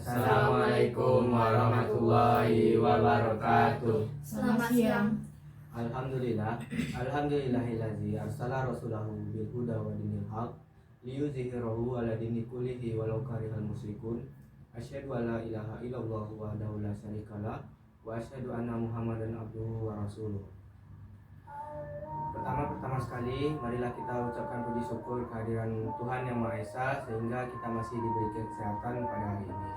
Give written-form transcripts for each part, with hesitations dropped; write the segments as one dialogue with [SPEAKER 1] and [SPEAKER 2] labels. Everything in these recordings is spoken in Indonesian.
[SPEAKER 1] Assalamualaikum warahmatullahi wabarakatuh.
[SPEAKER 2] Selamat siang.
[SPEAKER 3] Alhamdulillahillazi arsala rasulahu bil huda wa dinil haq liyuzhirahu ala dini kullihi walau karihal musyrikun. Asyhadu an la ilaha illallah wahdahu la syarikalah wa asyhadu anna Muhammadan abduhu wa rasuluh. Pertama sekali, marilah kita ucapkan puji syukur kehadiran Tuhan Yang Maha Esa sehingga kita masih diberi kesehatan pada hari ini.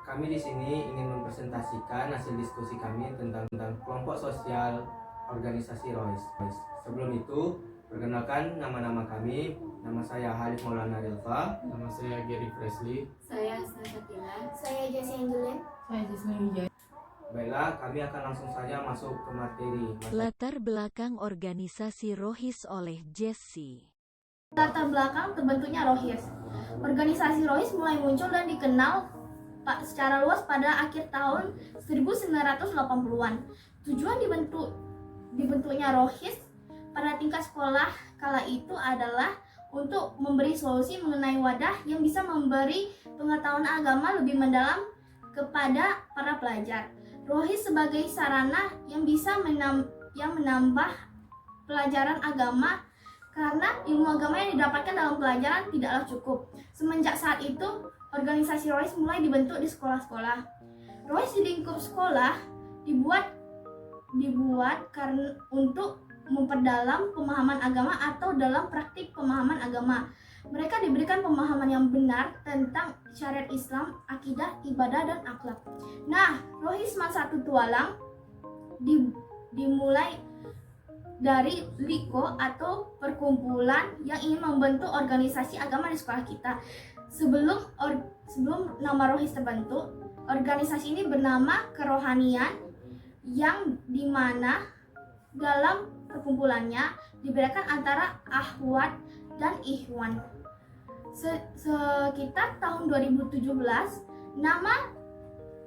[SPEAKER 3] Kami di sini ingin mempresentasikan hasil diskusi kami tentang kelompok sosial organisasi ROIS. Sebelum itu, perkenalkan nama-nama kami. Nama saya Halif Maulana Rilfa.
[SPEAKER 1] Nama saya Gary Presley.
[SPEAKER 2] Saya Asna Sakina.
[SPEAKER 4] Saya Jessie Angelin.
[SPEAKER 2] Saya Jasmine Wijaya.
[SPEAKER 3] Baiklah, kami akan langsung saja masuk ke materi.
[SPEAKER 5] Latar belakang organisasi ROHIS oleh Jessie.
[SPEAKER 4] Latar belakang terbentuknya ROHIS. Organisasi ROHIS mulai muncul dan dikenal secara luas pada akhir tahun 1980-an. Tujuan dibentuknya ROHIS pada tingkat sekolah kala itu adalah untuk memberi solusi mengenai wadah yang bisa memberi pengetahuan agama lebih mendalam kepada para pelajar. ROHIS sebagai sarana yang bisa menambah pelajaran agama karena ilmu agama yang didapatkan dalam pelajaran tidaklah cukup. Semenjak saat itu, organisasi ROHIS mulai dibentuk di sekolah-sekolah. ROHIS di lingkup sekolah dibuat karena untuk memperdalam pemahaman agama atau dalam praktik pemahaman agama. Mereka diberikan pemahaman yang benar tentang syariat Islam, akidah, ibadah, dan akhlak. Nah, ROHIS masa tualang dimulai dari LIKO atau perkumpulan yang ingin membentuk organisasi agama di sekolah kita. Sebelum nama ROHIS terbentuk, organisasi ini bernama Kerohanian, yang dimana dalam perkumpulannya dibedakan antara Ahwat dan Ikhwan. Sekitar tahun 2017, nama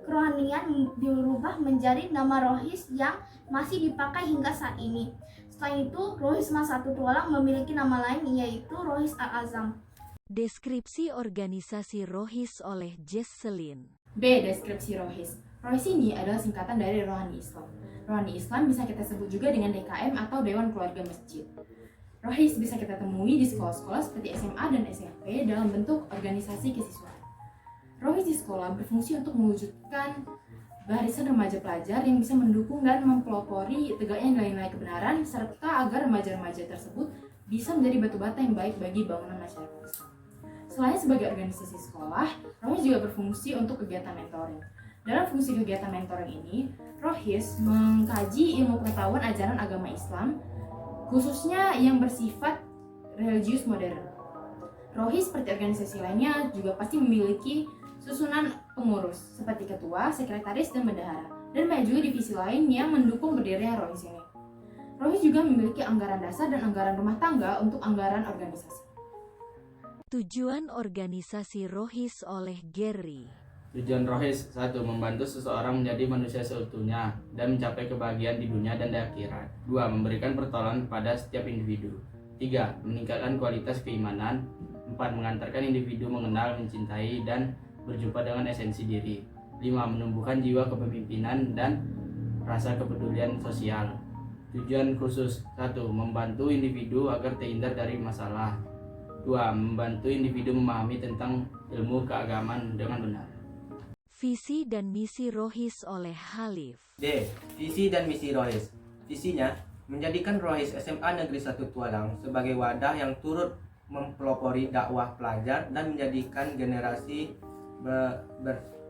[SPEAKER 4] Kerohanian dirubah menjadi nama ROHIS yang masih dipakai hingga saat ini. Selain itu, ROHIS masa tualang memiliki nama lain yaitu ROHIS Al-Azam.
[SPEAKER 5] Deskripsi organisasi ROHIS oleh Jesselyn.
[SPEAKER 2] B. Deskripsi ROHIS. ROHIS ini adalah singkatan dari Rohani Islam. Rohani Islam bisa kita sebut juga dengan DKM atau Dewan Keluarga Masjid. ROHIS bisa kita temui di sekolah-sekolah seperti SMA dan SMP dalam bentuk organisasi kesiswaan. ROHIS di sekolah berfungsi untuk mewujudkan barisan remaja pelajar yang bisa mendukung dan mempelopori tegaknya nilai-nilai kebenaran serta agar remaja-remaja tersebut bisa menjadi batu bata yang baik bagi bangunan masyarakat Islam. Selain sebagai organisasi sekolah, ROHIS juga berfungsi untuk kegiatan mentoring. Dalam fungsi kegiatan mentoring ini, ROHIS mengkaji ilmu pengetahuan ajaran agama Islam, khususnya yang bersifat religius modern. ROHIS seperti organisasi lainnya juga pasti memiliki susunan pengurus seperti ketua, sekretaris, dan bendahara. Dan banyak juga divisi lain yang mendukung berdirinya ROHIS ini. ROHIS juga memiliki anggaran dasar dan anggaran rumah tangga untuk anggaran organisasi.
[SPEAKER 5] Tujuan organisasi ROHIS oleh Gary.
[SPEAKER 1] Tujuan ROHIS 1. Membantu seseorang menjadi manusia seutuhnya dan mencapai kebahagiaan di dunia dan di akhirat. 2. Memberikan pertolongan kepada setiap individu. 3. Meningkatkan kualitas keimanan. 4. Mengantarkan individu mengenal, mencintai, dan berjumpa dengan esensi diri. 5. Menumbuhkan jiwa kepemimpinan dan rasa kepedulian sosial. Tujuan khusus 1. Membantu individu agar terhindar dari masalah. 2. Membantu individu memahami tentang ilmu keagamaan dengan benar.
[SPEAKER 5] Visi dan misi ROHIS oleh Halif.
[SPEAKER 3] D. Visi dan misi ROHIS. Visinya menjadikan ROHIS SMA Negeri 1 Tualang sebagai wadah yang turut mempelopori dakwah pelajar dan menjadikan generasi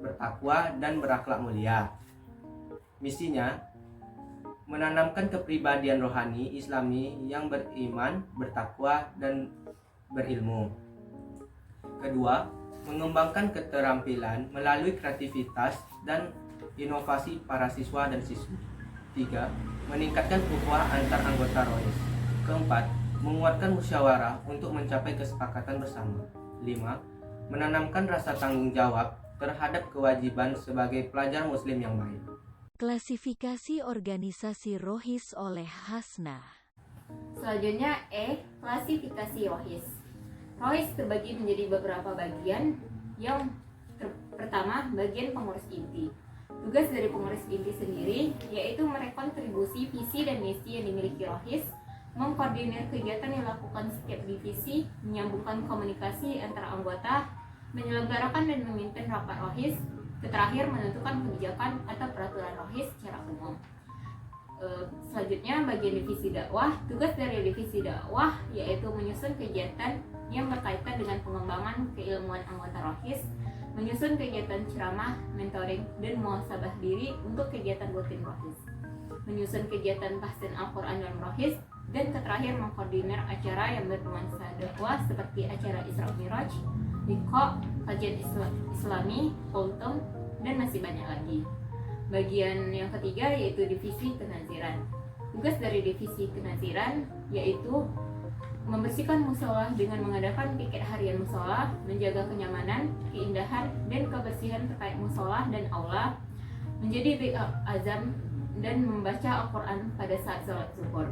[SPEAKER 3] bertakwa dan berakhlak mulia. Misinya menanamkan kepribadian rohani Islami yang beriman, bertakwa, dan berilmu. Kedua, mengembangkan keterampilan melalui kreativitas dan inovasi para siswa dan siswi. 3. Meningkatkan ukhuwah antar anggota ROHIS. Keempat, menguatkan musyawarah untuk mencapai kesepakatan bersama. 5. Menanamkan rasa tanggung jawab terhadap kewajiban sebagai pelajar muslim yang baik.
[SPEAKER 5] Klasifikasi organisasi ROHIS oleh Hasnah.
[SPEAKER 6] Selanjutnya E. Klasifikasi ROHIS. ROHIS terbagi menjadi beberapa bagian yang Pertama, bagian pengurus inti. Tugas dari pengurus inti sendiri yaitu merekontribusi visi dan misi yang dimiliki Rohis, mengkoordinir kegiatan yang dilakukan setiap divisi, menyambungkan komunikasi antara anggota, menyelenggarakan dan memimpin rapat Rohis, terakhir menentukan kebijakan atau peraturan Rohis secara umum. Selanjutnya bagian divisi dakwah. Tugas dari divisi dakwah yaitu menyusun kegiatan yang berkaitan dengan pengembangan keilmuan anggota Rohis, menyusun kegiatan ceramah, mentoring, dan muhasabah diri untuk kegiatan rutin Rohis, menyusun kegiatan tahsin Al-Quran dalam Rohis, dan terakhir mengkoordinir acara yang bernuansa dakwah seperti acara Isra Miraj, Liqa, kajian Islami, kultum, dan masih banyak lagi. Bagian yang ketiga yaitu divisi kenaziran. Tugas dari divisi kenaziran yaitu membersihkan musola dengan mengadakan piket harian musola, menjaga kenyamanan, keindahan, dan kebersihan terkait musola dan aula, menjadi backup azam, dan membaca Al-Quran pada saat sholat zuhur.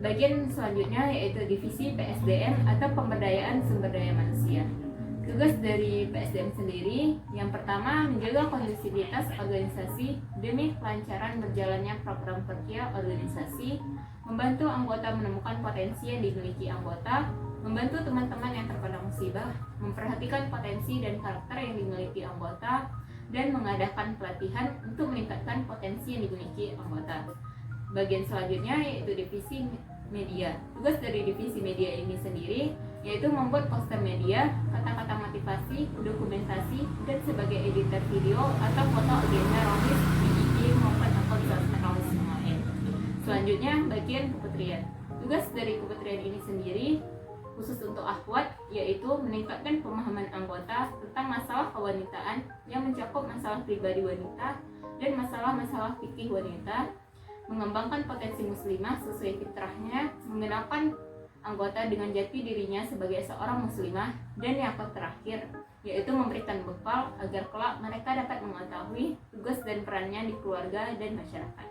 [SPEAKER 6] Bagian selanjutnya yaitu divisi PSDM atau pemberdayaan sumber daya manusia. Tugas dari PSDM sendiri, yang pertama menjaga kondusivitas organisasi demi kelancaran berjalannya program kerja organisasi, membantu anggota menemukan potensi yang dimiliki anggota, membantu teman-teman yang terkena musibah, memperhatikan potensi dan karakter yang dimiliki anggota, dan mengadakan pelatihan untuk meningkatkan potensi yang dimiliki anggota. Bagian selanjutnya yaitu divisi media. Tugas dari divisi media ini sendiri yaitu membuat poster media, kata-kata motivasi, dokumentasi, dan sebagai editor video atau foto agenda Rohis di IG maupun akun sosmed Rohis yang lain. Selanjutnya bagian keputrian. Tugas dari keputrian ini sendiri khusus untuk akhwat yaitu meningkatkan pemahaman anggota tentang masalah kewanitaan yang mencakup masalah pribadi wanita dan masalah-masalah fikih wanita, mengembangkan potensi muslimah sesuai fitrahnya, mengenalkan anggota dengan jati dirinya sebagai seorang muslimah, dan yang terakhir yaitu memberikan bekal agar kelak mereka dapat mengetahui tugas dan perannya di keluarga dan masyarakat.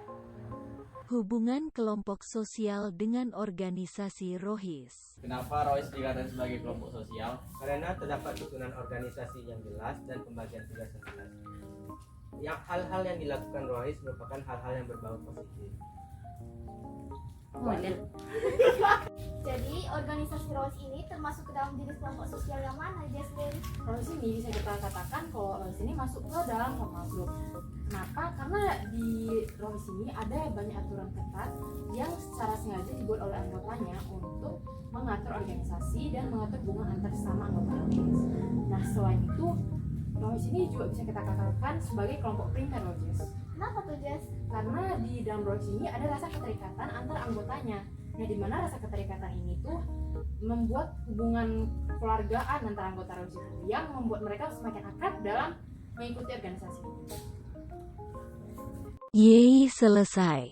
[SPEAKER 5] Hubungan kelompok sosial dengan organisasi Rohis.
[SPEAKER 1] Kenapa Rohis dikatakan sebagai kelompok sosial?
[SPEAKER 3] Karena terdapat susunan organisasi yang jelas dan pembagian tugas yang jelas. Yang hal-hal yang dilakukan Rohis merupakan hal-hal yang berbau positif.
[SPEAKER 4] Jadi organisasi Rohis ini termasuk ke dalam jenis kelompok sosial yang mana, Jesslyn?
[SPEAKER 2] Rohis ini bisa kita katakan kalau Rohis ini masuk ke dalam formal group. Kenapa? Karena di Rohis ini ada banyak aturan ketat yang secara sengaja dibuat oleh anggotanya untuk mengatur organisasi dan mengatur hubungan antar sesama anggota Rohis. Nah, selain itu Rohis ini juga bisa kita katakan sebagai kelompok primer Rohis.
[SPEAKER 4] Kenapa tuh, Jess?
[SPEAKER 2] Karena di dalam Rohis ini ada rasa keterikatan antar anggotanya. Nah, di mana rasa keterikatan ini tuh membuat hubungan keluargaan antara anggota Rohis itu yang membuat mereka semakin akrab dalam mengikuti organisasi ini.
[SPEAKER 5] Yeay, selesai.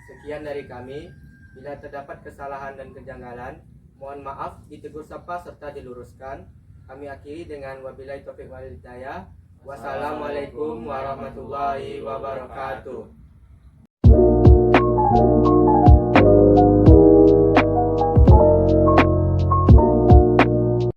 [SPEAKER 3] Sekian dari kami. Bila terdapat kesalahan dan kejanggalan, mohon maaf, ditegur sapa serta diluruskan. Kami akhiri dengan wabillahi taufiq wal hidayah. Wassalamualaikum warahmatullahi wabarakatuh.